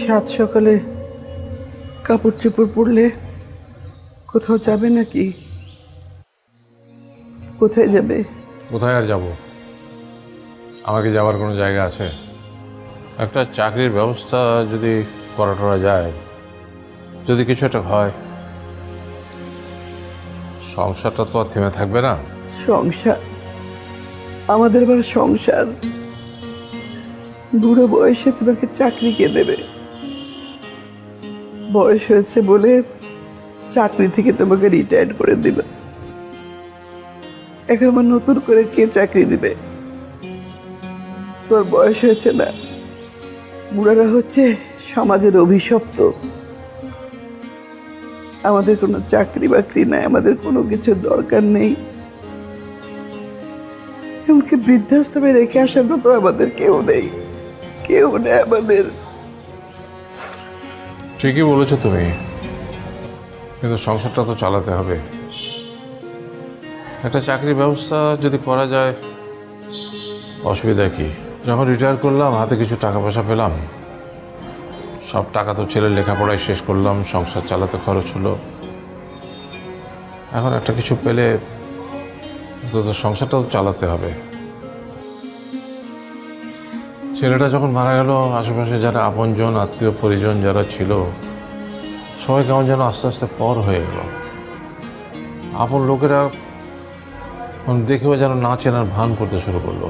সাত সকালে কাপড় চোপড় পরলে কোথাও যাবে নাকি? কোথায় যাবে? কোথায় আর যাব? আমাকে যাওয়ার কোনো জায়গা আছে? একটা চাকরির ব্যবস্থা যদি করা যায়, যদি কিছু একটা হয়, সংসারটা তো আর থেমে থাকবে না। সংসার? আমাদের আবার সংসার? বুড়ো বয়সে তোমাকে চাকরি কে দেবে? বয়স হয়েছে বলে চাকরি থেকে তোমাকে রিটায়ার করে দিল। এখন আবার নতুন করে কে চাকরি দিবে? তোর বয়স হয়েছে না? বুড়ারা হচ্ছে সমাজের অভিশপ্ত। আমাদের কোনো চাকরি বাকরি নাই, আমাদের কোনো কিছু দরকার নেই। এমনকি বৃদ্ধাশ্রমে রেখে আসার মতো আমাদের কেউ নেই, কেউ নেই আমাদের। ঠিকই বলেছো তুমি, কিন্তু সংসারটা তো চালাতে হবে। একটা চাকরির ব্যবস্থা যদি করা যায়, অসুবিধা কি? যখন রিটায়ার করলাম, হাতে কিছু টাকা পয়সা পেলাম, সব টাকা তো ছেলের লেখাপড়ায় শেষ করলাম, সংসার চালাতে খরচ হলো। এখন একটা কিছু পেলে তো সংসারটাও চালাতে হবে। ছেলেটা যখন মারা গেল, আশেপাশে যারা আপনজন, আত্মীয় পরিজন যারা ছিল, সবাই কেমন যেন আস্তে আস্তে পর হয়ে গেল। আপন লোকেরা দেখেও যেন না চেনার ভান করতে শুরু করলো।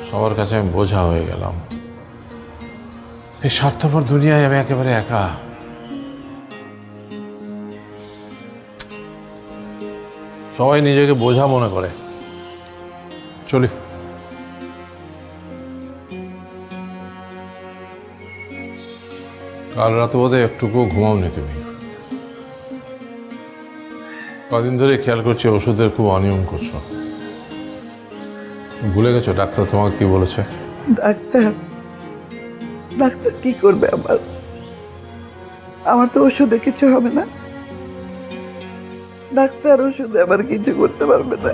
সবার কাছে আমি বোঝা হয়ে গেলাম। এই স্বার্থপর দুনিয়ায় আমি একেবারে একা। সবাই নিজেকে বোঝা মনে করে। চলি। কাল রাতে বোধহয় একটুকুও ঘুমাওনি তুমি। কদিন ধরে খেয়াল করছি ওষুধের খুব অনিয়ম করছো। ভুলে গেছো ডাক্তার তোমাকে কি বলেছে? ডাক্তার? ডাক্তার কি করবে? আমার তো ওষুধে কিছু হবে না। ডাক্তার ওষুধে আমার কিছু করতে পারবে না।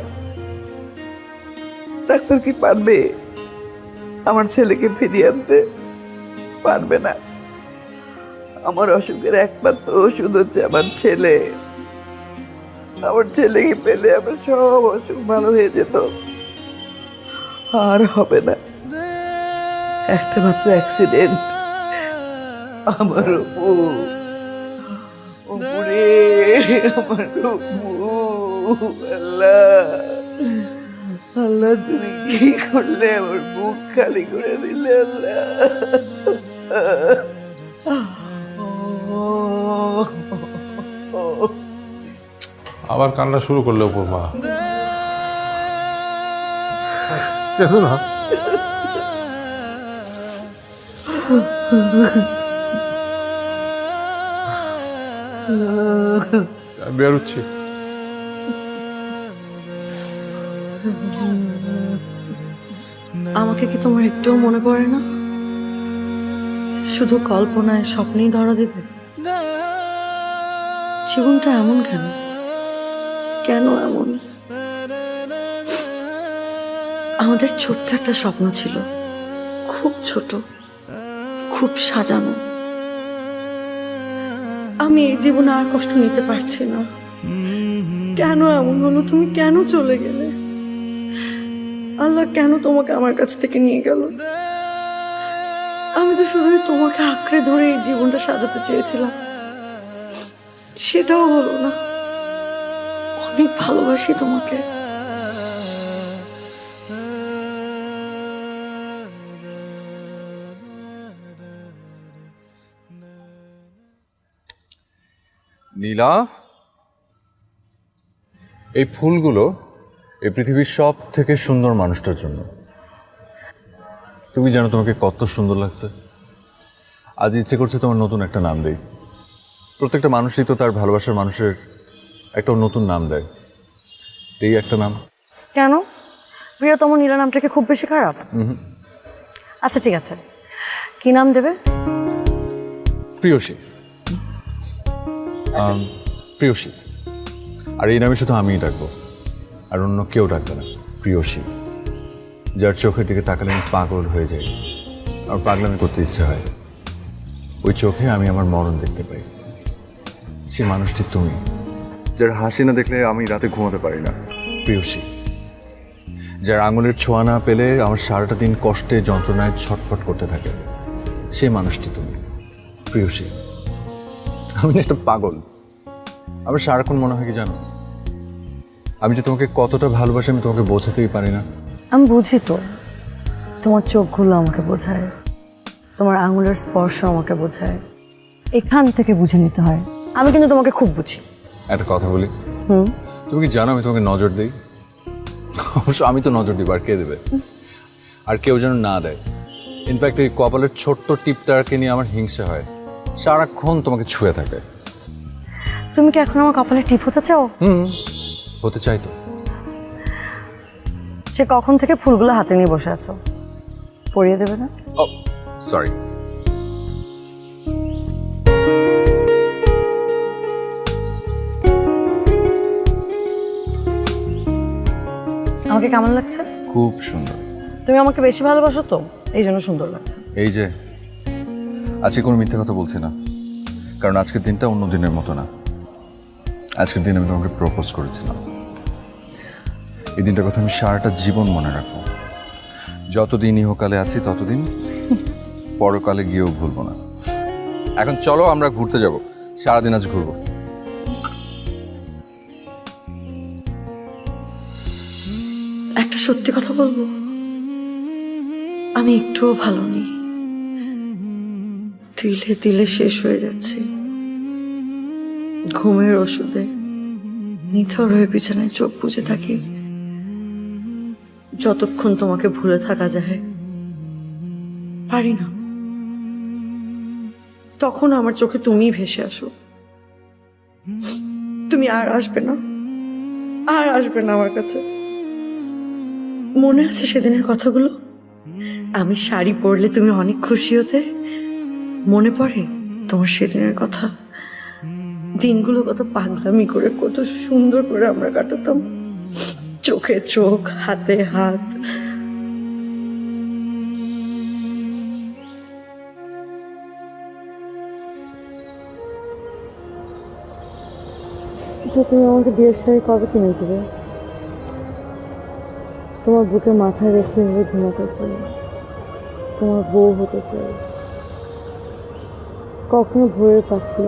ডাক্তার কি পারবে আমার ছেলেকে ফিরিয়ে আনতে? পারবে না। আমার অসুখের একমাত্র ওষুধ হচ্ছে আমার ছেলে। আমার ছেলেকে পেলে আমার সব অসুখ ভালো হয়ে যেত। আর হবে না। একটা মাত্র অ্যাক্সিডেন্ট, আমার উপরে আমার আল্লাহ, আল্লাহ তুমি কি করলে? আমার বুক খালি করে দিলে আল্লাহ। আবার কান্না শুরু করলে উপর মা। কেঁদো না। বেরোচ্ছি। আমাকে কি তোমার একটুও মনে পড়ে না? শুধু কল্পনায়, স্বপ্নেই ধরা দেবে? জীবনটা এমন কেন? কেন এমন? আমাদের ছোট্ট একটা স্বপ্ন ছিল, খুব ছোট, খুব সাজানো। আমি এই জীবনে আর কষ্ট নিতে পারছি না। কেন এমন হলো? তুমি কেন চলে গেলে? আল্লাহ কেন তোমাকে আমার কাছ থেকে নিয়ে গেল? আমি তো শুধুই তোমাকে আঁকড়ে ধরে এই জীবনটা সাজাতে চেয়েছিলাম, সেটাও হলো না। অনেক ভালোবাসি তোমাকে। নীলা, এই ফুলগুলো এই পৃথিবীর সব থেকে সুন্দর মানুষটার জন্য। তুমি জানো তোমাকে কত সুন্দর লাগছে। আজ ইচ্ছে করছে তোমার নতুন একটা নাম দেই। প্রত্যেকটা মানুষই তো তার ভালোবাসার মানুষের একটা নতুন নাম দেয়। এই একটা নাম। কেন? প্রিয়তম নীলা নামটাকে খুব বেশি খারাপ? আচ্ছা ঠিক আছে, কি নাম দেবে? প্রিয়সী। প্রিয়সী। আর এই নামে শুধু আমিই ডাকবো, আর অন্য কেউ ডাকবে না। প্রিয়সী, যার চোখের দিকে তাকালে আমি পাগল হয়ে যাই। আমার পাগলামি করতে ইচ্ছে হয়। ওই চোখে আমি আমার মরণ দেখতে পাই। সে মানুষটি তুমি, যার হাসি না দেখলে আমি রাতে ঘুমাতে পারি না। প্রিয়সী, যার আঙুলের ছোঁয়া না পেলে আমার সারাটা দিন কষ্টে যন্ত্রণায় ছটফট করতে থাকে, সেই মানুষটি তুমি। প্রিয়সী, আমি না একটা পাগল। আমার সারাক্ষণ মনে হয় কি জানো, আমি যে তোমাকে কতটা ভালোবাসি আমি তোমাকে বোঝাতেই পারি না। আমি বুঝি তো, তোমার চোখগুলো আমাকে বোঝায়, তোমার আঙুলের স্পর্শ আমাকে বোঝায়, এখান থেকে বুঝে নিতে হয়। আমি কিন্তু তোমাকে খুব বুঝি। একটা কথা বলি, তুমি কি জানো আমি তোমাকে নজর দিই? অবশ্য আমি তো নজর দিব, আর কে দেবে? আর কেউ যেন না দেয়। ইনফ্যাক্ট এই কপালের ছোট্ট টিপটাকে নিয়ে আমার হিংসা হয়, সারাক্ষণ তোমাকে ছুঁয়ে থাকে। তুমি কি এখন আমার কপালে টিপ হতে চাও? হতে চাই তো। সে কখন থেকে ফুলগুলো হাতে নিয়ে বসে আছো, পরিয়ে দেবে না? ও সরি। আমাকে কেমন লাগছে? খুব সুন্দর। তুমি আমাকে বেশি ভালোবাসো তো, এই জন্য সুন্দর লাগছে। এই যে আজকে কোনো মিথ্যে কথা বলছি না, কারণ আজকের দিনটা অন্য দিনের মতো না। আজকের দিন আমি তোমাকে প্রপোজ করেছিলাম। এই দিনটার কথা আমি সারাটা জীবন মনে রাখবো। যতদিন ইহকালে আছি ততদিন, পরকালে গিয়েও ভুলবো না। এখন চলো আমরা ঘুরতে যাব, সারাদিন আজ ঘুরবো। একটা সত্যি কথা বলবো, আমি একটুও ভালো নেই। তিলে তিলে শেষ হয়ে যাচ্ছে। ঘুমের ওষুধে নিথর হয়ে বিছানায় চোখ বুজে থাকি, যতক্ষণ তোমাকে ভুলে থাকা যায়। পারি না, তখন আমার চোখে তুমিই ভেসে আসো। তুমি আর আসবে না, আর আসবে না আমার কাছে। মনে আছে সেদিনের কথাগুলো? আমি শাড়ি পরলে তুমি অনেক খুশি হতে। মনে পড়ে তোমার সেদিনের কথা? দিনগুলো কত পাগলামি করে, কত সুন্দর করে আমরা কাটাতাম, চোখে চোখ, হাতে হাত। তুমি আমাকে বিয়ের শাড়ি কবে কিনে দেবে? তোমার বুকে মাথায় রেখে ঘুমাতে চাই, তোমার বউ হতে চাই। কখনো ভোরের পাখি,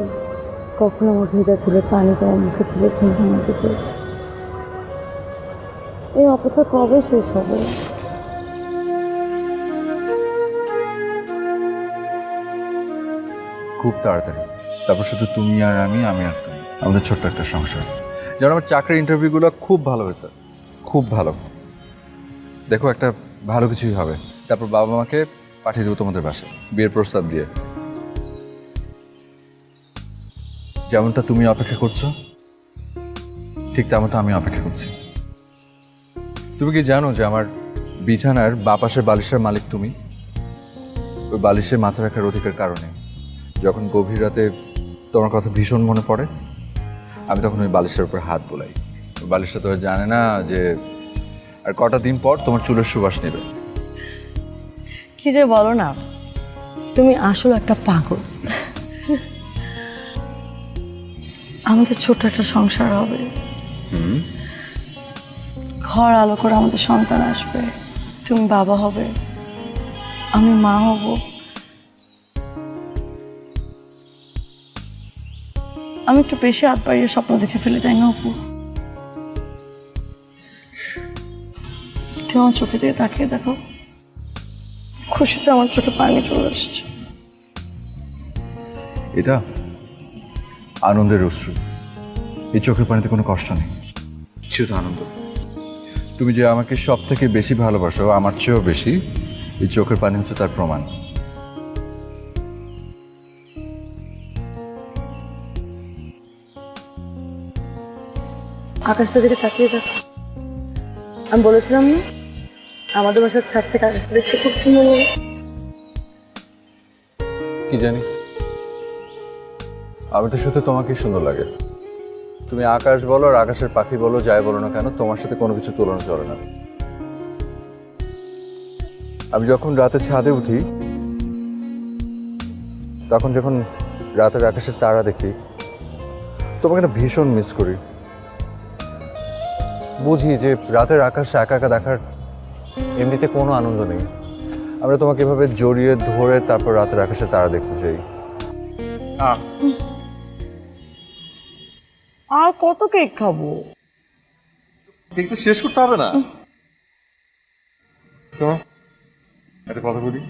কখনো আমার ভেজা চুলে পানি তোমার মুখে তুলে ঘুম ভাঙাতে চাই। এই অপেক্ষা কবে শেষ হবে? খুব তাড়াতাড়ি। তারপর শুধু তুমি আর আমি, আমি আর তুমি, আমাদের ছোট্ট একটা সংসার। যেমন আমার চাকরির ইন্টারভিউগুলো খুব ভালো হয়েছে, খুব ভালো। দেখো একটা ভালো কিছুই হবে। তারপর বাবা মাকে পাঠিয়ে দেবো তোমাদের বাসায় বিয়ের প্রস্তাব দিয়ে। যেমনটা তুমি অপেক্ষা করছো, ঠিক তেমনটা আমি অপেক্ষা করছি। তুমি কি জানো যে আমার বিছানার বাঁ পাশের বালিশের মালিক তুমি? ওই বালিশে মাথা রাখার অধিকার কারণে যখন গভীর রাতে তোমার কথা ভীষণ মনে পড়ে, আমি তখন ওই বালিশের উপর হাত বোলাই। ওই বালিশটা তো জানে না যে আর কটা দিন পর তোমার চুলের সুবাস নেবে। কি যে বলো না, তুমি আসলে একটা পাগল। আমাদের ছোট একটা সংসার হবে, ঘর আলো করে আমাদের সন্তান আসবে, তুমি বাবা হবে, আমি মা হব। আমি একটু বেশি হাত বাড়িয়ে স্বপ্ন দেখে ফেলি, তাই না অপু? তুমি আমার চোখে দিয়ে তাকিয়ে দেখো, খুশিতে আমার চোখে পানি চলে আসছে। এটা আনন্দের অশ্রু। এই চোখের পানিতে কোনো কষ্ট নেই, শুধু আনন্দ। তুমি যে আমাকে সব থেকে বেশি ভালোবাসো, আমার চেয়েও বেশি, এই চোখের পানি হচ্ছে তার প্রমাণ। আকাশটা দিকে তাকিয়ে দেখো। আমি বলেছিলাম না আমাদের বাসার ছাদ থেকে আকাশটা দেখতে খুব সুন্দর লাগে। কি জানি, আমি তো শুধু তোমাকেই সুন্দর লাগে। তুমি আকাশ বলো আর আকাশের পাখি বলো, যাই বলো না কেন, তোমার সাথে কোনো কিছু তুলনা চলে না। আমি যখন রাতে ছাদে উঠি তখন যখন রাতের আকাশের তারা দেখি তোমাকে না ভীষণ মিস করি। বুঝি যে রাতের আকাশ একা একা দেখার এমনিতে কোনো আনন্দ নেই। আমরা তোমাকে এভাবে জড়িয়ে ধরে তারপর রাতের আকাশে তারা দেখতে চাই। আর কত কেক খাবো? কেকটা শেষ করতে হবে না। শোনো, একটা কথা বলি।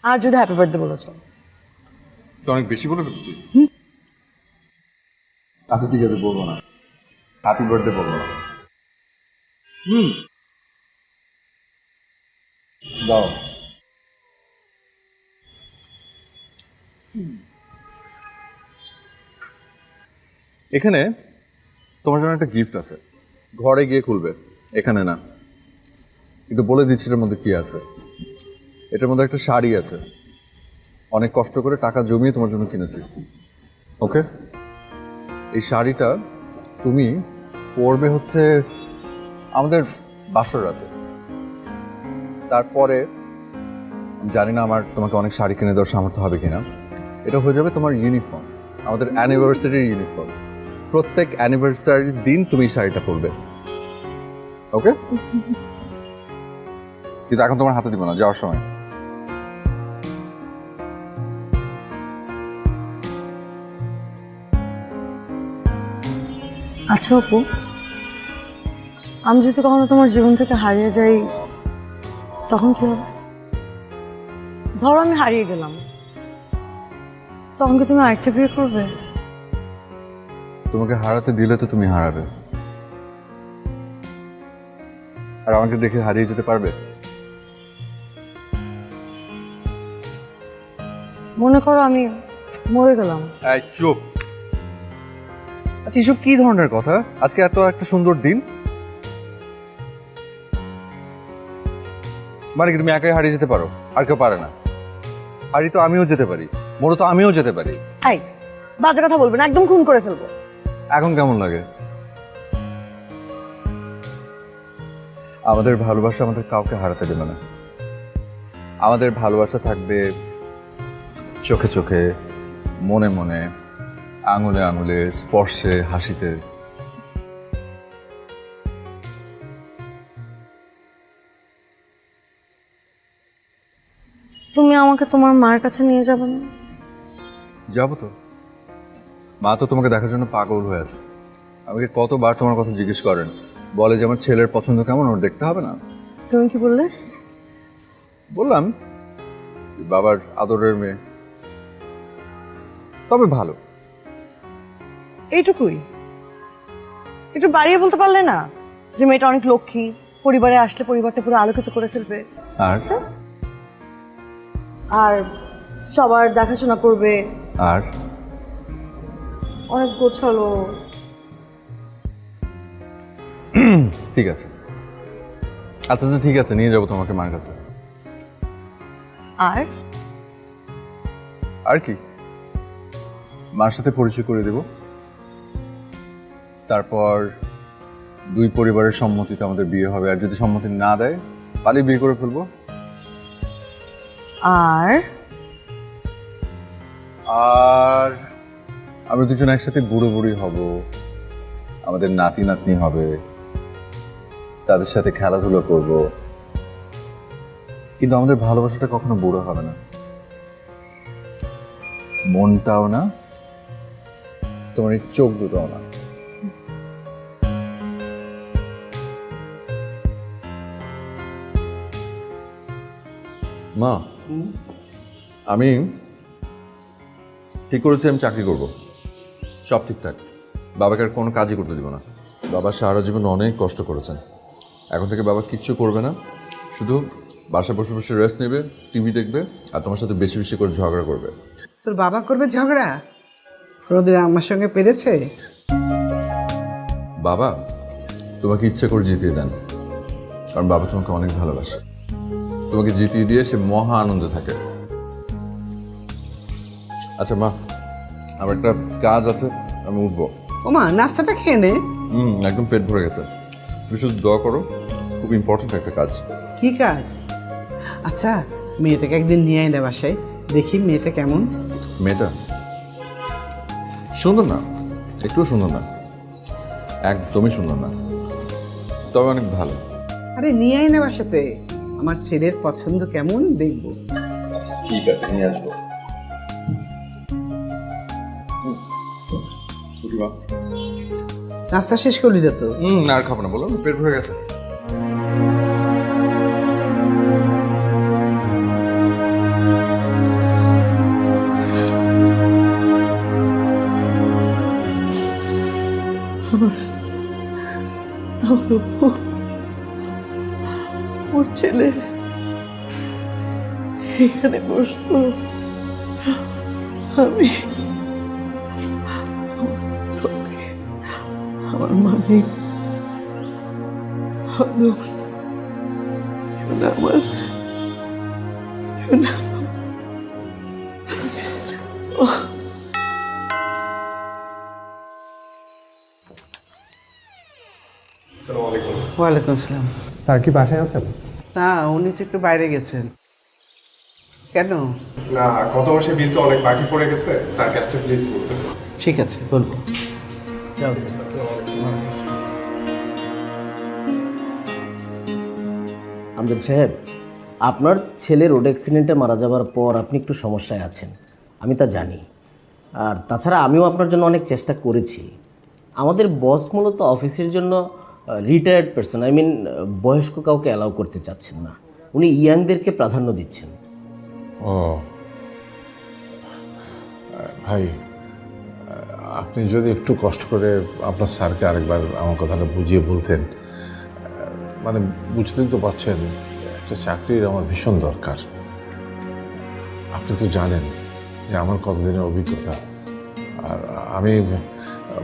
আর যদি হ্যাপি বার্থডে বলেছো? তো অনেক বেশি বলে ফেলছি। আচ্ছা ঠিক আছে, বলবো না। হ্যাপি বার্থডে বলবো না। দাও। এখানে তোমার জন্য একটা গিফট আছে, ঘরে গিয়ে খুলবে, এখানে না। কিন্তু বলে দিচ্ছি এটার মধ্যে কি আছে। এটার মধ্যে একটা শাড়ি আছে, অনেক কষ্ট করে টাকা জমিয়ে তোমার জন্য কিনেছি। ওকে, এই শাড়িটা তুমি পরবে হচ্ছে আমাদের বাসর রাতে। তারপরে আমি জানি না আমার তোমাকে অনেক শাড়ি কিনে দেওয়ার সামর্থ্য হবে কিনা। এটা হয়ে যাবে তোমার ইউনিফর্ম, আমাদের অ্যানিভার্সারির ইউনিফর্ম। প্রত্যেক অ্যানিভার্সারির দিন তুমি এই শাড়িটা পরবে। ওকে, কিন্তু এখন তোমার হাতে দিব না, যাওয়ার সময়। আচ্ছা অপু, আমি যদি কখনো তোমার জীবন থেকে হারিয়ে যাই তখন কি হবে? ধরো আমি হারিয়ে গেলাম, তখন কি তুমি আরেকটা বিয়ে করবে? তোমাকে হারাতে দিলে তো তুমি হারাবে, আর আমাকে দেখে হারিয়ে যেতে পারবে? মনে করো আমি মরে গেলাম। চুপ। আচ্ছা এসব কি ধরনের কথা? আজকে এত একটা সুন্দর দিন, মানে কি তুমি একাই হারিয়ে যেতে পারো আর কেউ পারে না? হারিয়ে তো আমিও যেতে পারি, মরে তো আমিও যেতে পারি। এই বাজে কথা বলবে না, একদম খুন করে ফেলবো। এখন কেমন লাগে? আমাদের ভালোবাসা আমাদের কাউকে হারাতে দেবে না। আমাদের ভালোবাসা থাকবে চোখে চোখে, মনে মনে, আঙুলে আঙুলে, স্পর্শে, হাসিতে। তুমি আমাকে তোমার মার কাছে নিয়ে যাবে না? যাবো তো। মা তো তোমাকে দেখার জন্য পাগল হয়ে আছে। আমাকে কতবার তোমার কথা জিজ্ঞেস করেন, বলে যে আমার ছেলের পছন্দ কেমন, ওর দেখতে হবে না? তুমি কি বললে? বললাম বাবার আদরের মেয়ে, তবে ভালো। এইটুকুই? একটু বাড়িয়ে বলতে পারলে না যে মেয়েটা অনেক লক্ষ্মী, পরিবারে আসলে পরিবারটা পুরো আলোকিত করে ফেলবে, আর আর সবার দেখাশোনা করবে, আর অনেক গোছালো। ঠিক আছে, আচ্ছা আচ্ছা ঠিক আছে, নিয়ে যাবো তোমাকে মার কাছে। আর আর কি, মার সাথে পরিচয় করে দেব। তারপর দুই পরিবারের সম্মতিতে আমাদের বিয়ে হবে, আর যদি সম্মতি না দেয় পালিয়ে বিয়ে করে ফেলবো। আর আর আমরা দুজন একসাথে বুড়ো বুড়ি হব, আমাদের নাতি নাতনি হবে, তাদের সাথে খেলাধুলা করব, কিন্তু আমাদের ভালোবাসাটা কখনো বুড়ো হবে না, মনটাও না, তোমার এই চোখ দুটোও না। মা, আমি ঠিক করেছি আমি চাকরি করব, সব ঠিকঠাক। বাবাকে আর কোনো কাজই করতে দিব না। বাবা সারা জীবন অনেক কষ্ট করেছেন, এখন থেকে বাবা কিচ্ছু করবে না, শুধু বাসায় বসে বসে রেস্ট নেবে, টিভি দেখবে, আর তোমার সাথে বেশি বেশি করে ঝগড়া করবে। তোর বাবা করবে ঝগড়া? রোদের আমার সঙ্গে পেরেছে? বাবা তোমাকে ইচ্ছে করে জিতিয়ে দেন, কারণ বাবা তোমাকে অনেক ভালোবাসে। তোমাকে জিতিয়ে দিয়ে সে মহা আনন্দে থাকে। আচ্ছা মা, আমার একটা কাজ আছে, আমি উঠবো। ওমা, নাস্তাটা খেয়ে নে। একদম পেট ভরে গেছে। তুমি শুধু দোয়া করো, খুব ইম্পর্টেন্ট একটা কাজ। কি কাজ? আচ্ছা, মেয়েটাকে একদিন নিয়ে আয় না বাসায়, দেখি মেয়েটা কেমন। মেয়েটা সুন্দর না, একটু সুন্দর না, একদমই সুন্দর না, তবে অনেক ভালো। আরে নিয়ে আয় না বাসাতে, আমার ছেলের পছন্দ কেমন দেখবো। ঠিক আছে, নিয়ে আসবো। নাস্তা শেষ করলি না তো? আর খাবো না, বলো, পেট ভরে গেছে। ওর ছেলে এখানে বসতো, আমি তোকে আমার মানে আমার শোনা ওয়ালাইকুম আসসালাম। স্যার কি বাসায় আছেন? না, উনি তো একটু বাইরে গেছেন। কেন? না, গত মাসে বিল তো অনেক বাকি পড়ে গেছে, স্যার ক্যাশটা প্লিজ বলতেন। ঠিক আছে, বলবো। যাও। আমজাদ সাহেব, আপনার ছেলে রোড অ্যাক্সিডেন্টে মারা যাওয়ার পর আপনি একটু সমস্যায় আছেন, আমি তা জানি। আর তাছাড়া আমিও আপনার জন্য অনেক চেষ্টা করেছি। আমাদের বস মূলত অফিসের জন্য রিটায়ার্ড পারসন, বয়স্ক কাউকে অ্যালাউ করতে চাচ্ছেন না, উনি ইয়াংদেরকে প্রাধান্য দিচ্ছেন। ও ভাই, আপনি যদি একটু কষ্ট করে আপনার স্যারকে আরেকবার আমার কথাটা বুঝিয়ে বলতেন। মানে বুঝতেই তো পারছেন, একটা চাকরির আমার ভীষণ দরকার। আপনি তো জানেন যে আমার কতদিনের অভিজ্ঞতা, আর আমি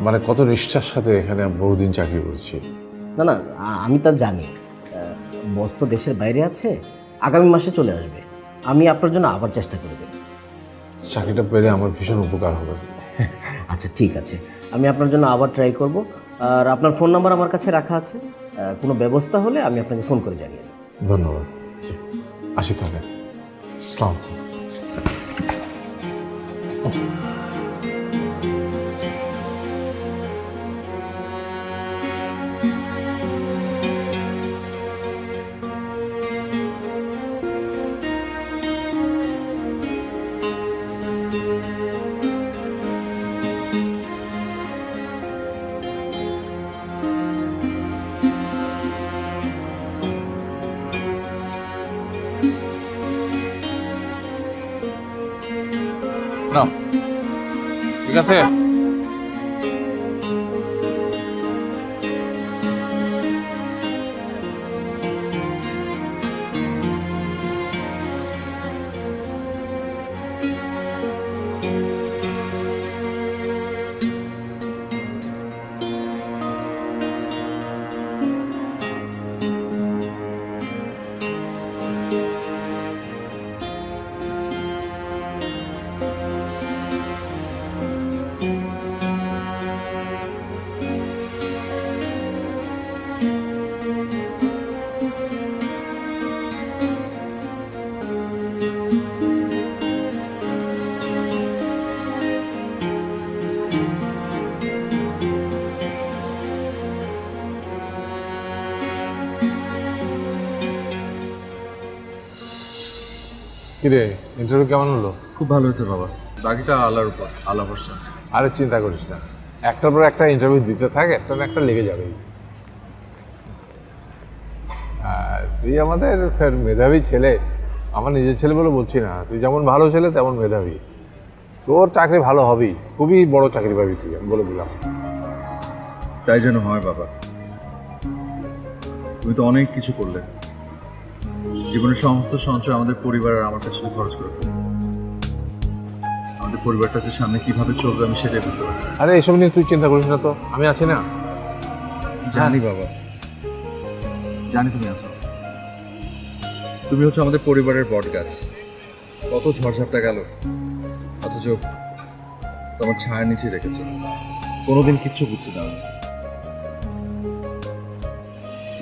মানে কত নিষ্ঠার সাথে এখানে বহুদিন চাকরি করেছি। না না, আমি তা জানি। বস তো দেশের বাইরে আছে, আগামী মাসে চলে আসবে। আমি আপনার জন্য আবার চেষ্টা করে দেব। চাকরিটা পেলে আমার ভীষণ উপকার হবে। আচ্ছা ঠিক আছে, আমি আপনার জন্য আবার ট্রাই করব। আর আপনার ফোন নাম্বার আমার কাছে রাখা আছে, কোনো ব্যবস্থা হলে আমি আপনাকে ফোন করে জানিয়ে দেব। ধন্যবাদ, আসি তাহলে। আসসালামু আলাইকুম। নাও, ঠিক আছে। কিরে, ইন্টারভিউ কেমন হলো? খুব ভালো হয়েছে বাবা, বাকিটা আল্লাহর উপর, আল্লাহ ভরসা। আরে চিন্তা করিস না, একটার পর একটা ইন্টারভিউ দিতে থাক, একটা না একটা লেগে যাবেই। তুই আমাদের মেধাবী ছেলে, আমার নিজের ছেলে বলে বলছি না, তুই যেমন ভালো ছেলে তেমন মেধাবী। তোর চাকরি ভালো হবেই, খুবই বড় চাকরি পাবি তুই, আমি বলে দিলাম। তাই যেন হয় বাবা। তুমি তো অনেক কিছু করলে, জীবনের সমস্ত সঞ্চয় আমাদের পরিবার আর আমার কাছে খরচ করে ফেলছে। আমাদের পরিবারটা যে সামনে কিভাবে চলবে আমি সেটাই বুঝতে পারছি। আরে এসব নিয়ে তুই চিন্তা করিস না তো, আমি আছি না। জানি বাবা, জানি তুমি আছো। তুমি হচ্ছে আমাদের পরিবারের বট গাছ। কত ঝড়ঝাপটা গেল, অথচ তোমার ছায়ার নিচে রেখেছো, কোনোদিন কিচ্ছু বুঝতে দাও।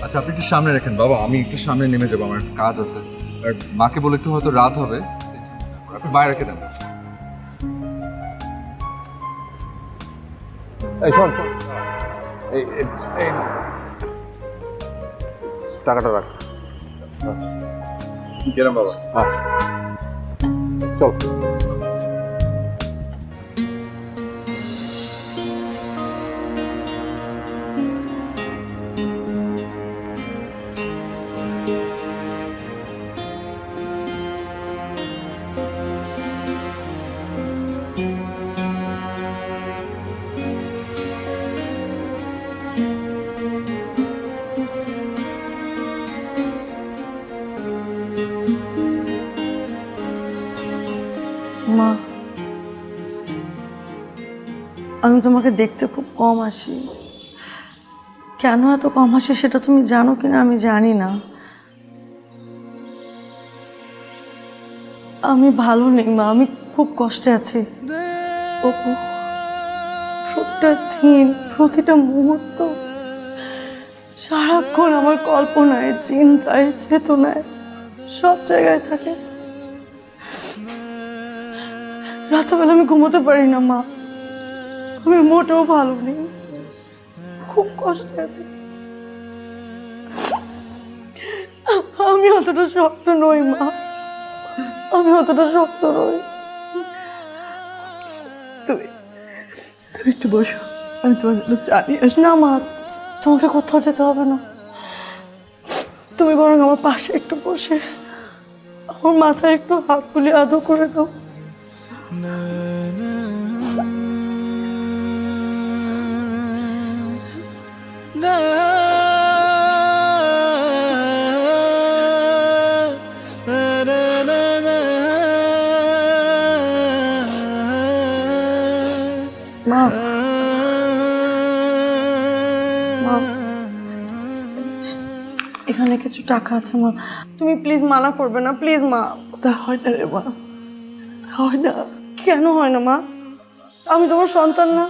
আচ্ছা আপনি একটু সামনে রাখেন বাবা, আমি একটু সামনে নেমে যাবো, আমার একটা কাজ আছে। আর মাকে বলে একটু হয়তো রাত হবে, আপনি বাইরে রেখে দেন। এই শোন শোন, এই এই- এই টাকাটা রাখ। গেলাম বাবা। চল। মা, আমি তোমাকে দেখতে খুব কম আসি। কেন এত কম আসি সেটা তুমি জানো কিনা আমি জানি না। আমি ভালো নেই মা, আমি খুব কষ্টে আছি। অপু, প্রতিটা দিন প্রতিটা মুহূর্ত সারাক্ষণ আমার কল্পনায়, চিন্তায়, চেতনায় সব জায়গায় থাকে। রাতবেলা আমি ঘুমোতে পারি না মা, আমি মোটেও ভালো নেই, খুব কষ্টে আছি। আমি অতটা শক্ত নই মা, আমি অতটা শক্ত নই। তুমি তুমি একটু বসো, আমি তোমার জন্য চা নিয়ে আসি। না মা, তোমাকে কোথাও যেতে হবে না, তুমি বরং আমার পাশে একটু বসে আমার মাথায় একটু হাত বুলিয়ে আদর করে দাও। মা, মা, এখানে কিছু টাকা আছে মা, তুমি প্লিজ মানা করবে না, প্লিজ মা। তা হয় না রে মা, হয় না। কেন হয় না মা? আমি তোমার সন্তান না?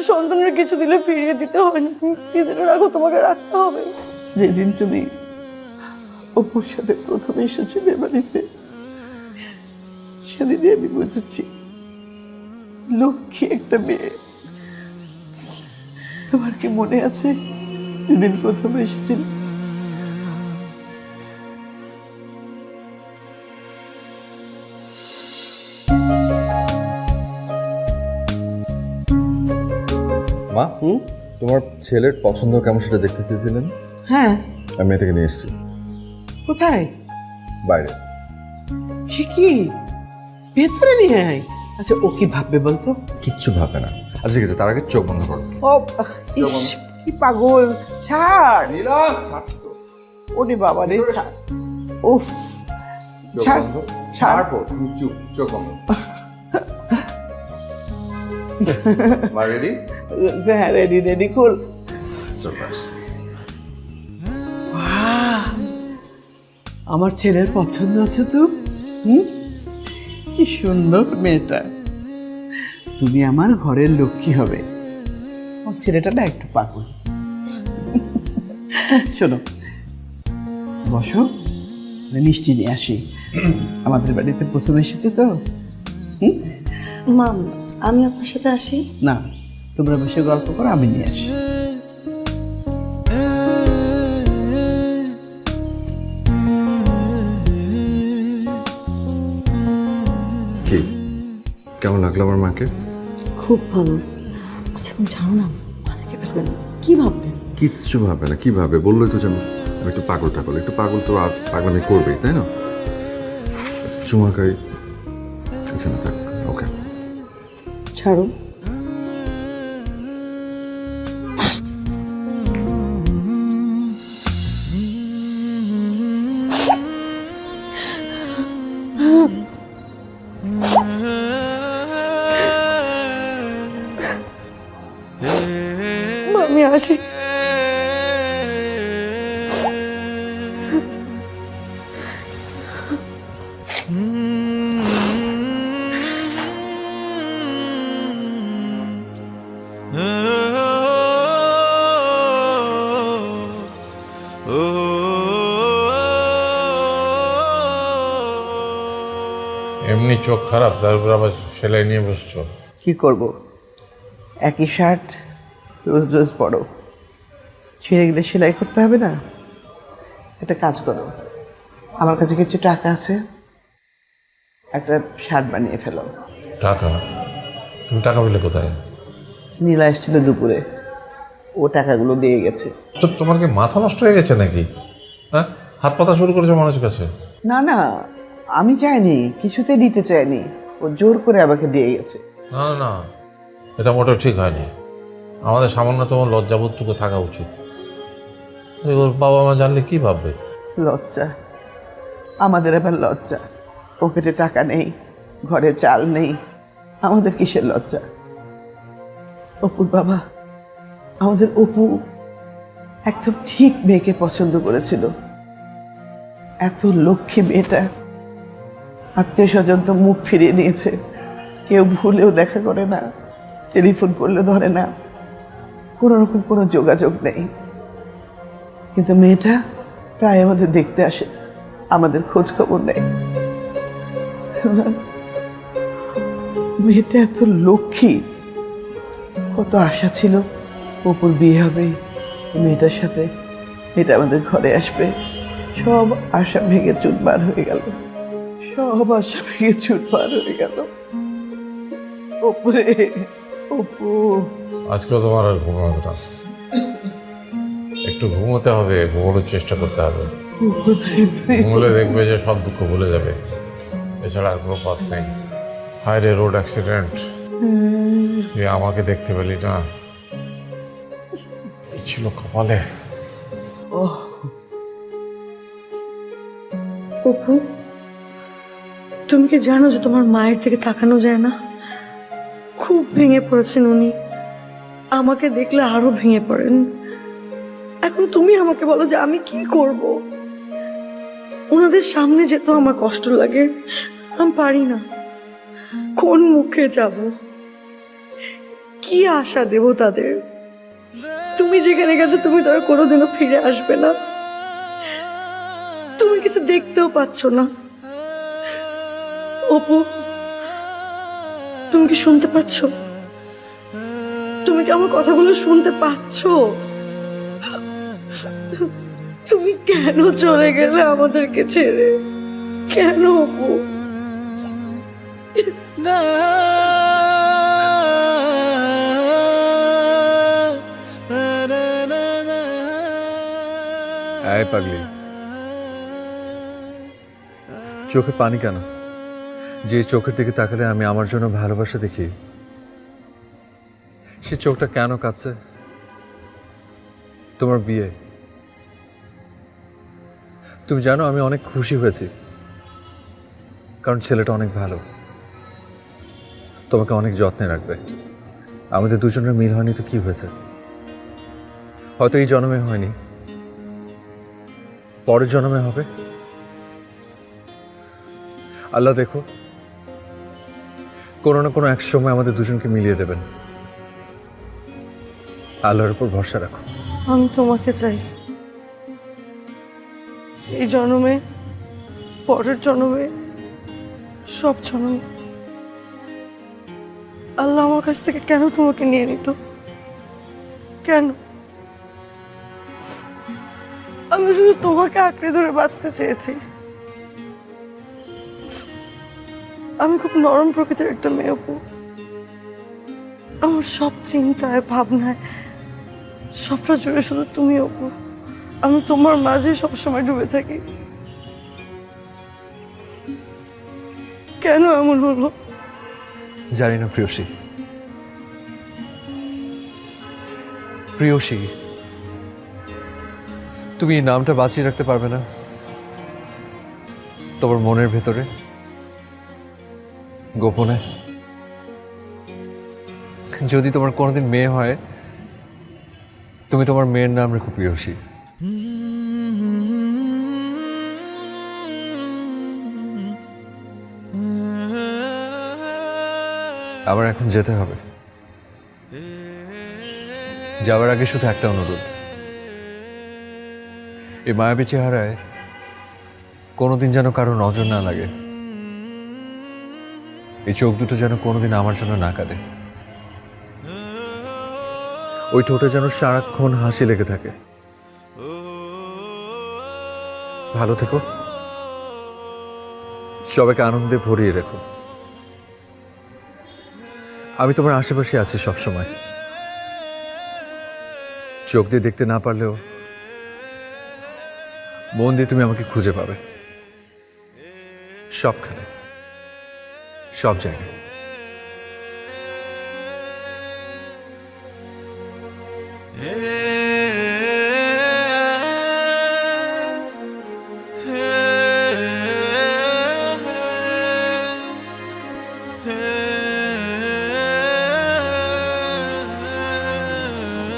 সন্তানের কিছু দিলে ফিরিয়ে দিতে হয় না? তুমি প্লিজ এটা রাখো, তোমাকে রাখতে হবে। যেদিন তুমি অপুর সাথে প্রথমে এসেছিলে বাড়িতে, সেদিনই আমি বুঝেছি লক্ষ্মী একটা মেয়ে। তোমার কি মনে আছে যেদিন প্রথমে এসেছিল? মা, তোমার ছেলের পছন্দ কেমন সেটা দেখতে চেয়েছিলেন? হ্যাঁ, আমি এটাকে নিয়ে এসেছি কোথায়? বাইরে। সে কি ভেতরে নিয়ে আয়। আচ্ছা, ও কি ভাববে বলতো? কিচ্ছু ভাবে না। আচ্ছা ঠিক আছে, তার আগে চোখ বন্ধ করো। ও ইস, কি পাগল! ছাড় ওরে বাবা রে, ছাড়। উফ, ছাড় ছাড়। চুপ, চোখ বন্ধ। মা রেডি? হ্যাঁ, রেডি রেডি, খোল। সারপ্রাইজ। আমার ছেলের পছন্দ আছে তো? কি সুন্দর মেয়েটা। তুমি আমার ঘরের লক্ষ্মী হবে। ওর ছেলেটা না একটু পাগল। শোনো, বসো, মিষ্টি নিয়ে আসি। আমাদের বাড়িতে প্রথম এসেছে তো। মাম, আমি আপনার সাথে আসি? না, তোমরা বসে গল্প করো, আমি নিয়ে আসি। কি কেমন লাগলো আমার মাকে? খুব ভালো। আচ্ছা, এখন জানো না মাকে ভাববেন, কি ভাববেন? কিচ্ছু ভাবে না। কি ভাবে? বললোই তো যেন আমি একটু পাগল টাগল। একটু পাগল তো আর পাগলামি করবেই, তাই না? চুমা খাই। আচ্ছা না, থাক, ওকে। ছাড়ো। আমি আসি। এমনি চোখ খারাপ, তারপর আবার সেলাই নিয়ে বসছো। কি করব, একই শার্ট রোজ রোজ পরো, ছিঁড়ে গেলে সেলাই করতে হবে না? একটা কাজ করো, আমার কাছে কিছু টাকা আছে, একটা শার্ট বানিয়ে ফেলো। টাকা? তুমি টাকা পেলে কোথায়? নীলা এসেছিল দুপুরে, ও টাকাগুলো দিয়ে গেছে। তো তোমার কি মাথা নষ্ট হয়ে গেছে নাকি? হ্যাঁ, হাত পাতা শুরু করেছো মানুষের কাছে। না না, আমি চাইনি, কিছুতে দিতে চাইনি, ও জোর করে আমাকে দিয়ে গেছে। না না না, এটা মোটেও ঠিক হয়নি। আমাদের সামান্যতম লজ্জাবোধটুকু থাকা উচিত। ওর বাবা মা জানলে কি ভাববে? লজ্জা? আমাদের আবার লজ্জা? পকেটে টাকা নেই, ঘরে চাল নেই, আমাদের কিসের লজ্জা? অপুর বাবা, আমাদের অপু একদম ঠিক মেয়েকে পছন্দ করেছিল। এত লক্ষ্মী মেয়েটা, আত্মীয় স্বজন তো মুখ ফিরিয়ে নিয়েছে, কেউ ভুলেও দেখা করে না, টেলিফোন করলে ধরে না, কোনো রকম কোনো যোগাযোগ নেই। কিন্তু মেয়েটা প্রায় আমাদের দেখতে আসে, আমাদের খোঁজ খবর নেই। মেয়েটা এত লক্ষ্মী, কত আশা ছিল অপুর বিয়ে হবে মেয়েটার সাথে, মেয়েটা আমাদের ঘরে আসবে। সব আশা ভেঙে চুরমার হয়ে গেল, সব আশা ভেঙে চুরমার হয়ে গেল। অপুরে, অপু। আজকেও তোমার আর ঘুমাবে না, একটু ঘুমোতে হবে, ঘুমানোর চেষ্টা করতে হবে। ঘুমলে দেখবে যে সব দুঃখ ভুলে যাবে, এছাড়া আর কোনো পথ নেই। হায় রে, রোড অ্যাক্সিডেন্ট, তুই আমাকে দেখতে পেলি না, কি ছিল কপালে। অপু, তুমি কি জানো যে তোমার মায়ের দিকে তাকানো যায় না? খুব ভেঙে পড়েছেন উনি, আমাকে দেখলে আরো ভেঙে পড়েন। এখন তুমি আমাকে বলো যে আমি কি করব? ওনাদের সামনে যেতে আমার কষ্ট লাগে, আমি পারি না। কোন মুখে যাব, কি আশা দেব তাদের? তুমি যেখানে গেছো তুমি তো আর কোনোদিনও ফিরে আসবে না, তুমি কিছু দেখতেও পাচ্ছ না। অপু, তুমি কি শুনতে পাচ্ছ? তুমি কি আমার কথাগুলো শুনতে পাচ্ছ? তুমি কেন চলে গেলে আমাদেরকে ছেড়ে? কেন অপু? এই পাগলি, চোখে পানি কেন? যে চোখের দিকে তাকালে আমি আমার জন্য ভালোবাসা দেখি, সে চোখটা কেন কাঁদছে? তোমার বিয়ে, তুমি জানো আমি অনেক খুশি হয়েছি, কারণ ছেলেটা অনেক ভালো, তোমাকে অনেক যত্নে রাখবে। আমাদের দুজনের মিল হয়নি তো কি হয়েছে? হয়তো এই জন্মে হয়নি, পরের জন্মে হবে। আল্লাহ দেখো, কোনো না কোনো এক সময় আমাদের দুজনকে মিলিয়ে দেবেন। আল্লাহর উপর ভরসা রাখো। আমি তোমাকে চাই, এই জন্মে, পরের জন্মে, সব জন্মে। আল্লাহ আমার কাছ থেকে কেন তোমাকে নিয়ে নিল? কেন? আমি শুধু তোমাকে আঁকড়ে ধরে বাঁচতে চেয়েছি। আমি খুব নরম প্রকৃতির একটা মেয়ে অপু, আমার সব চিন্তায় ভাবনায় সবটা জুড়ে শুধু তুমি অপু। আমি তোমার মাঝে সবসময় ডুবে থাকি। কেন এমন হলো? জানি না প্রিয়সী, প্রিয়সী, তুমি এই নামটা বাঁচিয়ে রাখতে পারবে না তোমার মনের ভেতরে গোপনে? যদি তোমার কোনোদিন মেয়ে হয়, তুমি তোমার মেয়ের নাম রেখো প্রিয়সী। আমার এখন যেতে হবে, যাওয়ার আগে শুধু একটা অনুরোধ, এই মায়াবী চেহারায় কোনোদিন যেন কারো নজর না লাগে। এই চোখ দুটো যেন কোনোদিন আমার জন্য না কাঁদে, ওই ঠোঁটে যেন সারাক্ষণ হাসি লেগে থাকে। ভালো থেকো, সবাইকে আনন্দে ভরিয়ে রেখো। আমি তোমার আশেপাশে আছি সব সময়। চোখ দিয়ে দেখতে না পারলেও মন দিয়ে তুমি আমাকে খুঁজে পাবে, সবখানে, সব জায়গায়।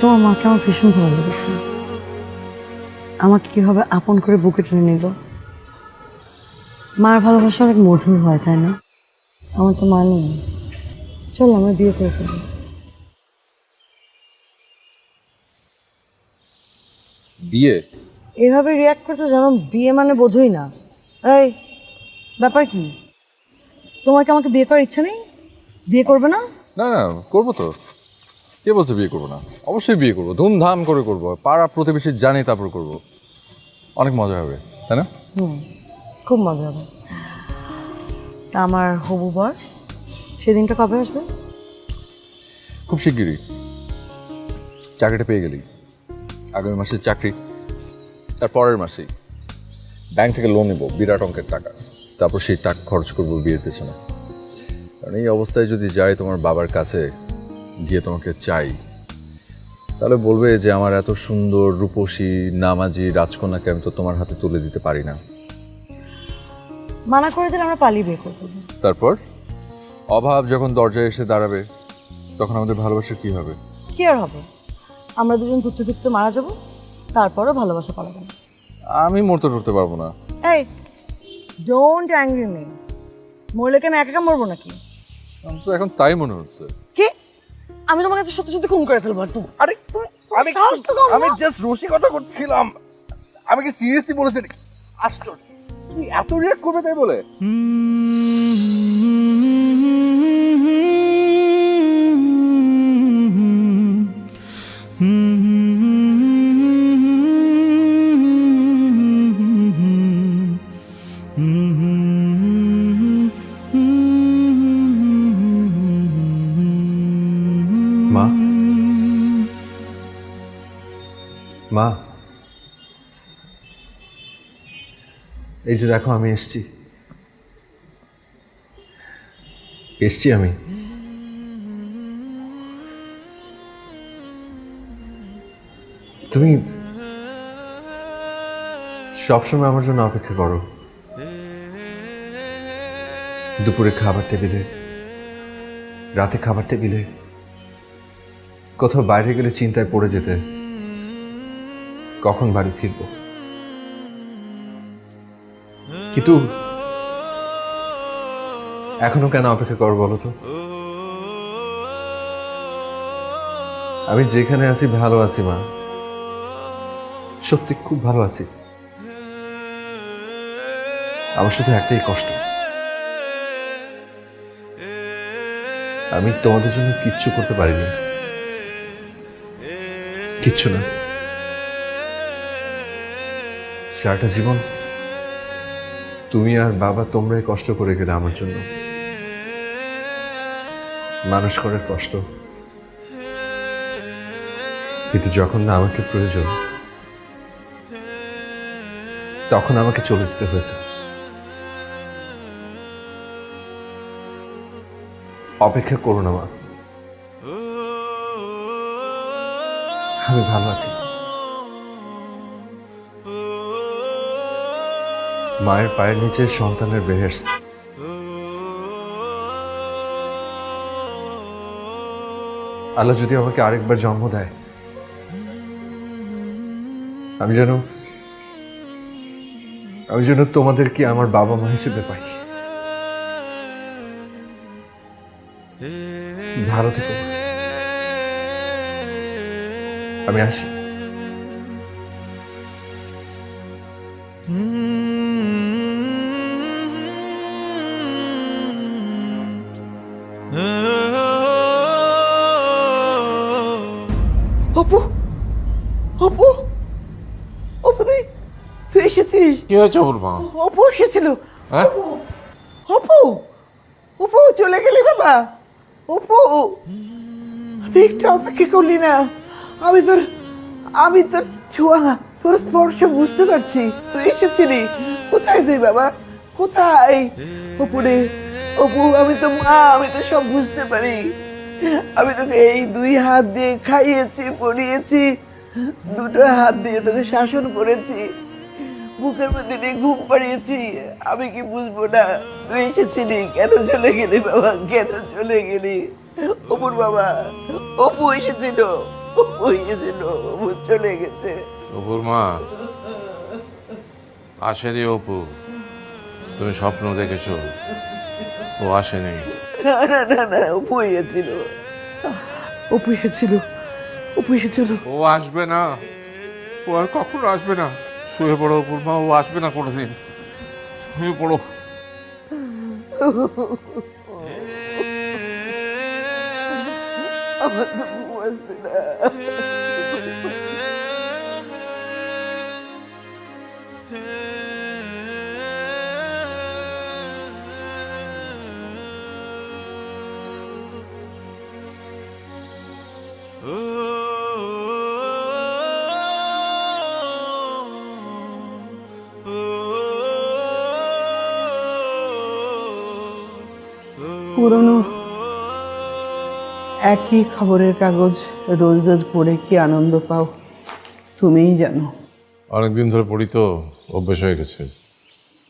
তোমার মাকে আমার ভীষণ ভালো লেগেছে। আমাকে কিভাবে আপন করে বুকে টেনে নিল। মার ভালোবাসা অনেক মধুর হয়, তাই না? আমার তো মা নেই। চল আমরা বিয়ে করে ফেলি। বিয়ে? এভাবে রিয়াক্ট করছো যেন বিয়ে মানে বোঝোই না। এই ব্যাপার কি? তোমার কি আমাকে বিয়ে করার ইচ্ছা নেই? বিয়ে করবে না? না না, করবো তো। কে বলছে বিয়ে করবো না? অবশ্যই বিয়ে করবো, ধুমধাম করে করবো, পাড়া প্রতিবেশী জানি তারপর করবো। অনেক মজা হবে, তাই না? খুব মজা হবে। তা আমার হবু বর সেদিনটা কবে আসবে? খুব শিগগিরই। চাকরিটা পেয়ে গেলি, আগামী মাসের চাকরি, তার পরের মাসেই ব্যাংক থেকে লোন নেব বিরাট অঙ্কের টাকা, তারপর সেই টাকা খরচ করবো বিয়ের পেছনে। কারণ এই অবস্থায় যদি যাই তোমার বাবার কাছে গিয়ে তোমাকে চাই, তাহলে বলবে যে আমার এত সুন্দর রূপসী নামাজি রাজকন্যাকে আমি তো তোমার হাতে তুলে দিতে পারি না। মানা করে দিলে আমরা পালিয়ে বিয়ে করবো। তারপর অভাব যখন দরজায় এসে দাঁড়াবে তখন আমাদের ভালোবাসা কি হবে? কি আর হবে? আমরা দুজন ধুকতে ধুকতে মারা যাব, তারপরও ভালোবাসা পালাবো না। আমি মরতে টরতে পারবো না। এই ডোন্ট অ্যাংরি মি। মরলে কি আমি একা একা মরবো নাকি? আমার তো এখন তাই মনে হচ্ছে। কি? আমি তোমার কাছে সত্যি সত্যি খুন করে ফেলবো একদম। আরে আমি সাহস তো কম না? আমি জাস্ট রসিকতা করছিলাম। আমি কি সিরিয়াসলি বলেছি? আশ্চর্য, তুমি এত রিয়াক্ট করবে তাই বলে? মা, মা, এই যে দেখো আমি এসছি আমি। তুমি সবসময় আমার জন্য অপেক্ষা করো, দুপুরে খাবার টেবিলে, রাতে খাবার টেবিলে, কোথাও বাইরে গেলে চিন্তায় পড়ে যেতে কখন বাড়ি ফিরবো। কিন্তু এখনো কেন অপেক্ষা করো বলো তো? আমি যেখানে আছি ভালো আছি মা, সত্যি খুব ভালো আছি। আমার শুধু একটাই কষ্ট, আমি তোমাদের জন্য কিচ্ছু করতে পারিনি, কিচ্ছু না। সারাটা জীবন তুমি আর বাবা তোমরাই কষ্ট করে গেলে আমার জন্য, মানুষ করার কষ্ট। কিন্তু যখন না আমাকে প্রয়োজন তখন আমাকে চলে যেতে হয়েছে। অপেক্ষা করো না মা, আমি ভালো আছি। মায়ের পায়ের নিচে সন্তানের বেহেশত। আল্লাহ যদি আমাকে আরেকবার জন্ম দেয়, আমি যেন তোমাদেরকে আমার বাবা মা হিসেবে পাই। ভালো থেকো, আমি আসি। অপু অপু অপু তুই তুই এসেছিস? কি হয়েছে অপুর মা? অপু এসেছিল। হ্যাঁ? অপু অপু অপু চলে গেলি বাবা। অপু তুই একটু অপেক্ষা করলি না? আমি তোর ছোঁয়া তোর স্পর্শ বুঝতে পারছি। তুই এসেছিলি। কোথায় তুই বাবা, কোথায়? অপু রে, অপু আমি তো মা, আমি তো সব বুঝতে পারি। আমি তোকে এই দুই হাত দিয়ে খাইয়েছি, পড়িয়েছি, দুটো হাত দিয়ে তোকে শাসন করেছি, বুকের মধ্যে নিয়ে ঘুম পাড়িয়েছি। আমি কি বুঝবো না? তুই এসেছিলি, কেন চলে গেলি বাবা, কেন চলে গেলি? অপুর বাবা, অপু এসেছিল, অপু এসেছিল, অপু চলে গেছে। অপুর মা আসেনি অপু, তুমি স্বপ্ন দেখেছো, ও আসেনি। না না না না, অপু এসেছিল, অপু এসেছিল, অপু এসেছিল। ও আসবে না, ও আর কখনো আসবে না। শুয়ে পড়ো অপুর মা, ও আসবে না কোনোদিন। শুয়ে পড়ো। আমার তো ঘুম আসবে না। পুরনো একই খবরের কাগজ রোজ রোজ পড়ে কি আনন্দ পাও তুমিই জানো। অনেকদিন ধরে পড়ি তো, অভ্যেস হয়ে গেছে,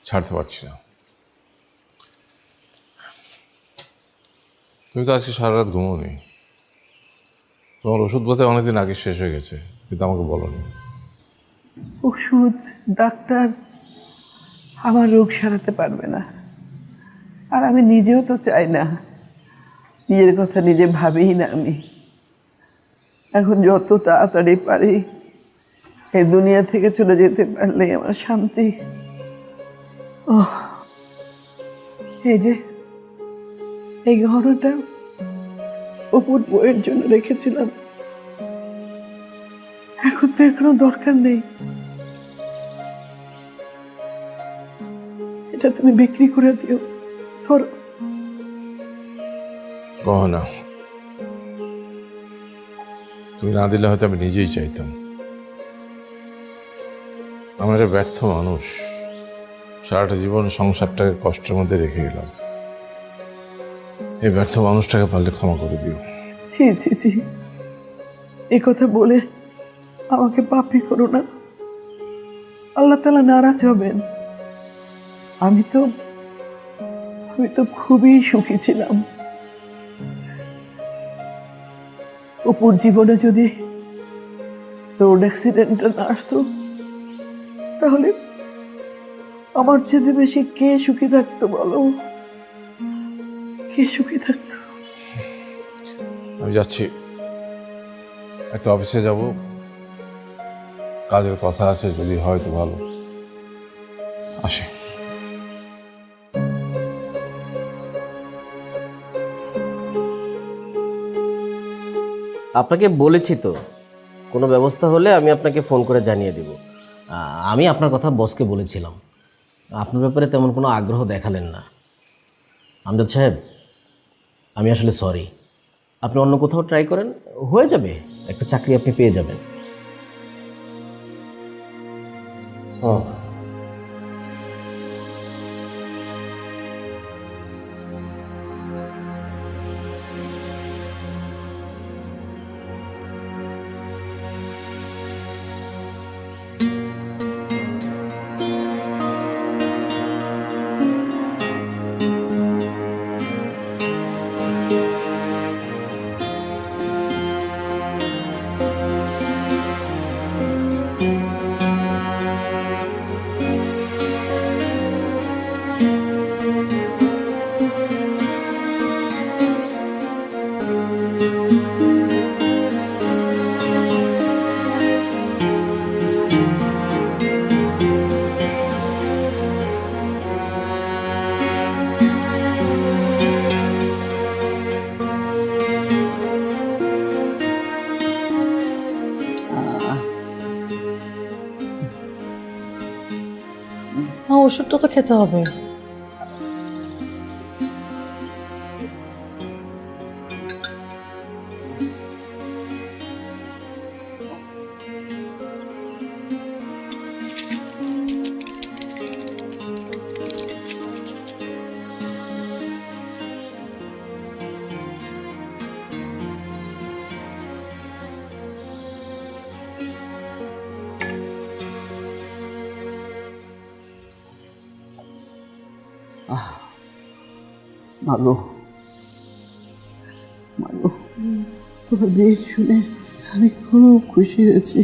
ছাড়তে পারছি না। তুমি তো আজকে সারা রাত ঘুমোনি। তোমার ওষুধ বোধহয় অনেকদিন আগে শেষ হয়ে গেছে, কিন্তু আমাকে বলোনি। ওষুধ, ডাক্তার আমার রোগ সারাতে পারবে না, আর আমি নিজেও তো চাই না। নিজের কথা নিজে ভাবিই না আমি। এখন যত তাড়াতাড়ি পারি এই দুনিয়া থেকে চলে যেতে পারলেই আমার শান্তি। ওহ, এই যে এই গহনাটা অপুর বইয়ের জন্য রেখেছিলাম, এখন তো এর কোনো দরকার নেই। এটা তুমি বিক্রি করে দিও। ধরো। গহনা তুমি না দিলে হয়তো আমি নিজেই চাইতাম। আমার একটা ব্যর্থ মানুষ, সারাটা জীবন সংসারটাকে কষ্টের মধ্যে রেখে গেলাম। এই ব্যর্থ মানুষটাকে পারলে ক্ষমা করে দিও। ছি ছি ছি, এ কথা বলে আমাকে পাপী করো না, আল্লাহ তাআলা নারাজ হবেন। আমি তো খুবই সুখী ছিলাম। অপুর জীবনে যদি রোড অ্যাক্সিডেন্টটা না আসতো, তাহলে আমার চেয়ে বেশি কে সুখী থাকতো বলো? কে সুখী থাকতো? আমি যাচ্ছি, একটা অফিসে যাব, কাজের কথা আছে, যদি হয় তো ভালো। আসি। আপনাকে বলেছি তো, কোনো ব্যবস্থা হলে আমি আপনাকে ফোন করে জানিয়ে দেব। আমি আপনার কথা বসকে বলেছিলাম, আপনার ব্যাপারে তেমন কোনো আগ্রহ দেখালেন না। আমজাদ সাহেব, আমি আসলে সরি। আপনি অন্য কোথাও ট্রাই করেন, হয়ে যাবে, একটা চাকরি আপনি পেয়ে যাবেন। ও ওষুধটা তো খেতে হবে। মাগো, মাগো, তোমার বিয়ে শুনে আমি খুব খুশি হয়েছি।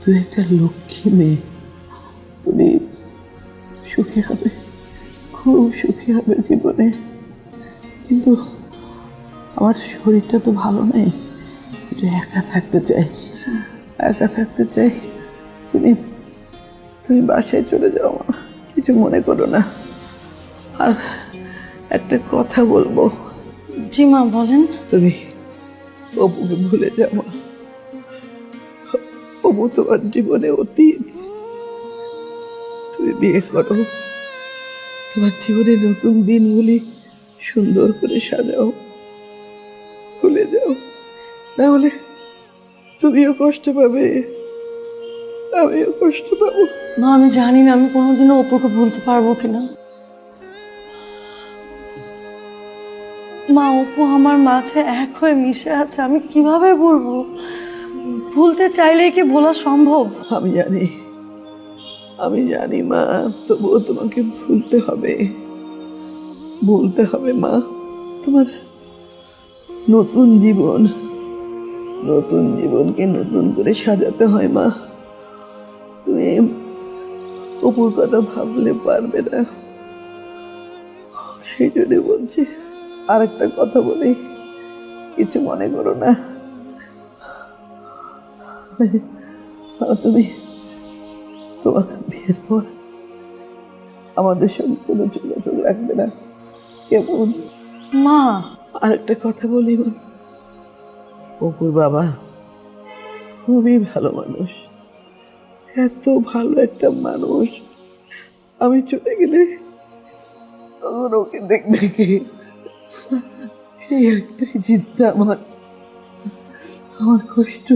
তুই একটা লক্ষ্মী মেয়ে, তুমি সুখী হবে, খুব সুখী হবে জীবনে। কিন্তু আমার শরীরটা তো ভালো নেই, একটু একা থাকতে চাই, একা থাকতে চাই। তুমি তুমি বাসায় চলে যাও মা, কিছু মনে করো না। আর একটা কথা বলবো। জি মা, বলেন। তুমি অপুকে ভুলে যাও মা। অপু তোমার জীবনে অতীত। তুমি বিয়ে করো, তোমার জীবনে নতুন দিনগুলি সুন্দর করে সাজাও, ভুলে যাও, না হলে তুমিও কষ্ট পাবে, আমিও কষ্ট পাবো। মা, আমি জানি না আমি কোনোদিনও অপুকে ভুলতে পারবো কিনা। মা, অপু আমার মাঝে এক হয়ে মিশে আছে, আমি কিভাবে ভুলবো? ভুলতে চাইলেই কি ভোলা সম্ভব? আমি জানি, আমি জানি মা, তবুও তোমাকে ভুলতে হবে, ভুলতে হবে মা। তোমার নতুন জীবন, নতুন জীবনকে নতুন করে সাজাতে হয় মা। তুমি অপুর কথা ভাবলে পারবে না, সেই জন্য বলছি। আর একটা কথা বলি, কিছু মনে করো না। তুমি তোমার বিয়ের পর আমাদের সঙ্গে কোনো যোগাযোগ রাখবে না, কেমন? মা, আর একটা কথা বলি মা, অপুর বাবা খুবই ভালো মানুষ, এত ভালো একটা মানুষ। আমি চলে গেলে তখন ওকে দেখবে কি? সেই একটাই চিন্তা আমার, আমার কষ্ট,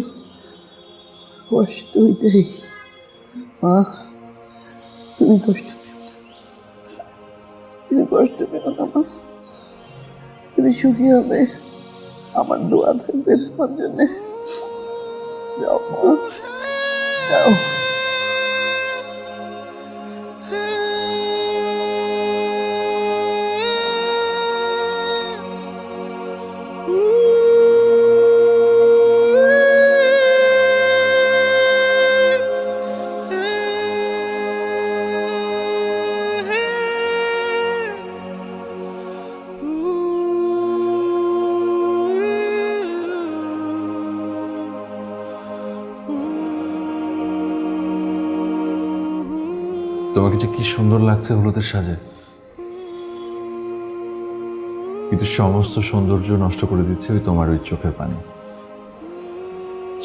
কষ্ট ওইটাই মা। তুমি কষ্ট পেও না, তুমি কষ্ট পেও না মা, তুমি সুখী হবে, আমার দোয়া থাকবে তোমার জন্যে। যাও মা, যাও। তোমাকে যে কি সুন্দর লাগছে হলুদের সাজে, কিন্তু সমস্ত সৌন্দর্য নষ্ট করে দিচ্ছে ওই তোমার ওই চোখের পানি।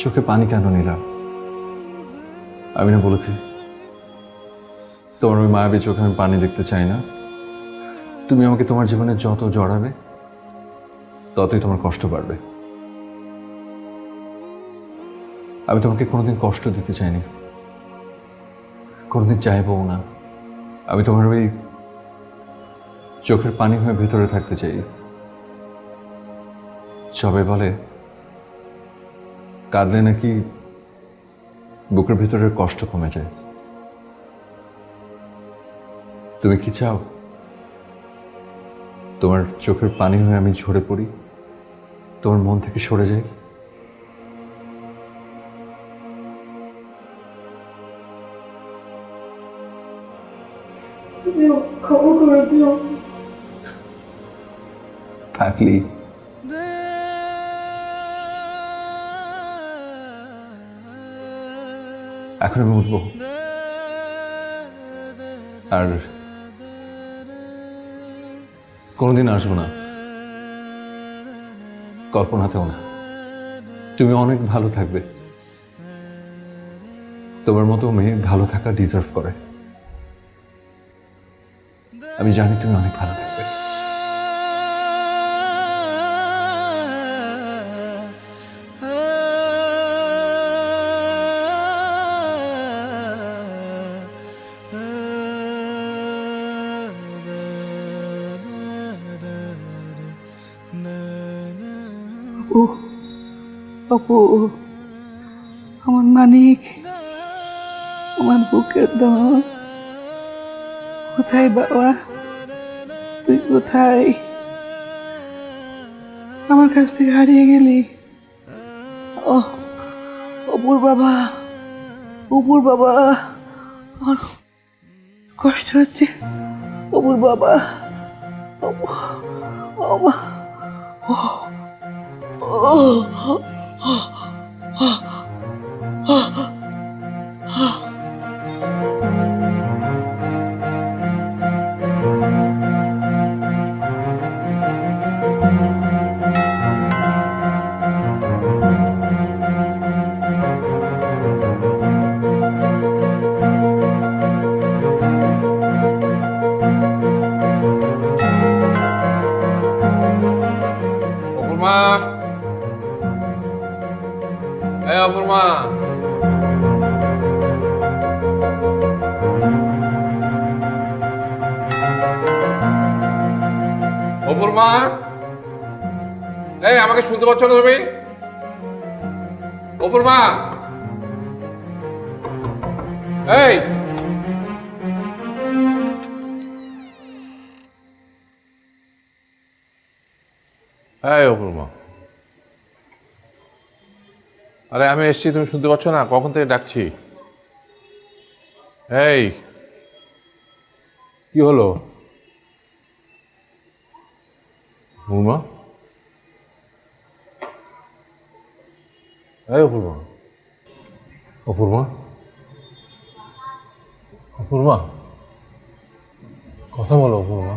চোখে পানি কেন নিলাম? আমি না বলেছি তোমার ওই মায়াবী চোখে আমি পানি দেখতে চাই না। তুমি আমাকে তোমার জীবনে যত জড়াবে ততই তোমার কষ্ট বাড়বে। আমি তোমাকে কোনোদিন কষ্ট দিতে চাইনি, কোনোদিন চাইবও না। আমি তোমার ওই চোখের পানি হয়ে ভেতরে থাকতে চাই। সবাই বলে কাঁদলে নাকি বুকের ভিতরের কষ্ট কমে যায়। তুমি কি চাও তোমার চোখের পানি হয়ে আমি ঝরে পড়ি, তোমার মন থেকে সরে যাই? খবর করে দিও। থাকলি এখন আমি উঠবো, আর কোনোদিন আসবো না, কল্পনাতেও না। তুমি অনেক ভালো থাকবে, তোমার মতো মেয়ে ভালো থাকা ডিজার্ভ করে। আমি জানি তুমি অনেক ভালো থাকবে। অপু, আমার মানিক, আমার বুকের দাম, কোথায় বাবা? তুই কোথায়? আমার কাছ থেকে হারিয়ে গেলি। ও অপুর বাবা, অপুর বাবা, আমার কষ্ট হচ্ছে। অপুর বাবা, অপু, বাবা, অপূর্মা, এই অপূর্মা, অপূর্মা, এই আমাকে শুনতে পাচ্ছ না তুমি? অপূর্মা, এই এই অপূর্মা, আরে আমি এসছি, তুমি শুনতে পাচ্ছ না? কখন থেকে ডাকছি। এই কি হলো অপূর্মা? এই অপূর্মা, অপূর্মা, অপূর্মা, কথা বলো অপূর্মা।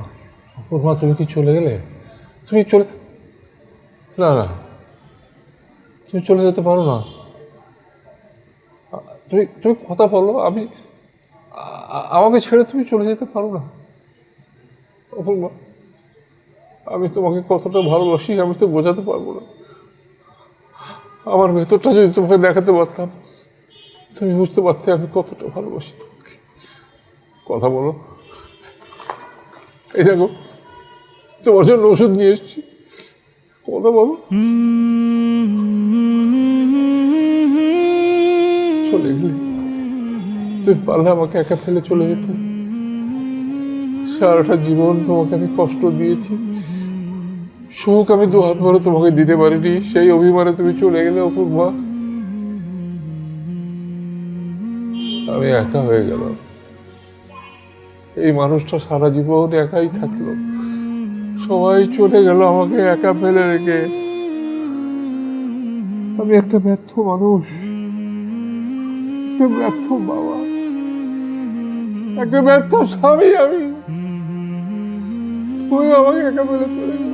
অপূর্মা, তুমি কি চলে গেলে? তুমি চলে, না না, তুমি চলে যেতে পারো না। তুমি তুমি কথা বলো। আমাকে ছেড়ে তুমি চলে যেতে পারো না অপূর্মা। আমি তোমাকে কতটা ভালোবাসি আমি তো বোঝাতে পারবো না। আমার ভেতরটা যদি তোমাকে দেখাতে পারতাম, তুমি বুঝতে পারতে আমি কতটা ভালোবাসি তোমাকে। কথা বলো। এই দেখো, তোমার জন্য ওষুধ নিয়ে এসেছি, কথা বলো। চলে গেলে তুমি পারলে আমাকে একা ফেলে চলে যেতে। সারাটা জীবন তোমাকে আমি কষ্ট দিয়েছি, সুখ আমি দু হাত ভরে তোমাকে দিতে পারিনি, সেই অভিমানে তুমি চলে গেলে অপূর্বা। আমি একা হয়ে গেলাম। এই মানুষটা সারা জীবন একাই থাকলো, সবাই চলে গেল আমাকে একা ফেলে রেখে। আমি একটা ব্যর্থ মানুষ, একটা ব্যর্থ বাবা, একটা ব্যর্থ স্বামী। আমি, তুমি আমাকে একা ফেলে চলে গেল।